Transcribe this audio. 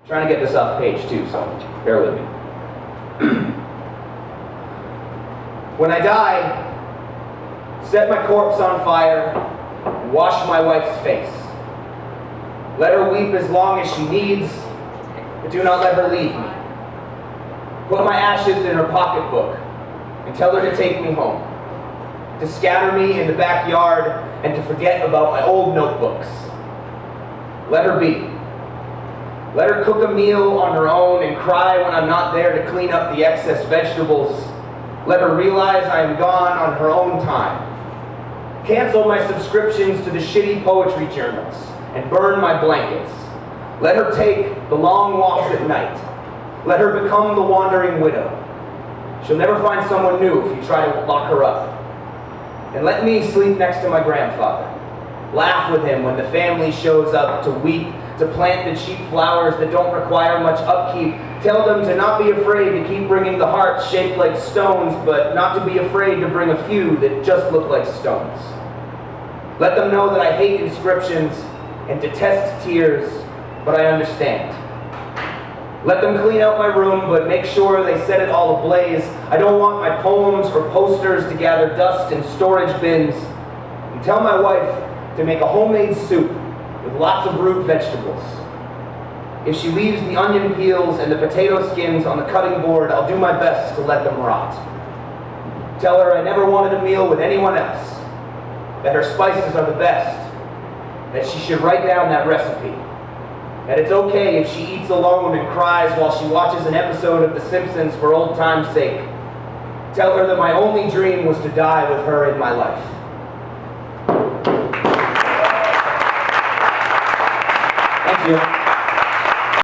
trying to get this off page too, so bear with me. When I die, set my corpse on fire, and wash my wife's face. Let her weep as long as she needs, but do not let her leave me. Put my ashes in her pocketbook and tell her to take me home, to scatter me in the backyard and to forget about my old notebooks. Let her be. Let her cook a meal on her own and cry when I'm not there to clean up the excess vegetables. Let her realize I am gone on her own time. Cancel my subscriptions to the shitty poetry journals and burn my blankets. Let her take the long walks at night. Let her become the wandering widow. She'll never find someone new if you try to lock her up. And let me sleep next to my grandfather. Laugh with him when the family shows up to weep, to plant the cheap flowers that don't require much upkeep. Tell them to not be afraid to keep bringing the hearts shaped like stones, but not to be afraid to bring a few that just look like stones. Let them know that I hate inscriptions and detest tears, but I understand. Let them clean out my room, but make sure they set it all ablaze. I don't want my poems or posters to gather dust in storage bins. And tell my wife to make a homemade soup with lots of root vegetables. If she leaves the onion peels and the potato skins on the cutting board, I'll do my best to let them rot. Tell her I never wanted a meal with anyone else, that her spices are the best, that she should write down that recipe, that it's okay if she eats alone and cries while she watches an episode of The Simpsons for old time's sake. Tell her that my only dream was to die with her in my life. Thank you.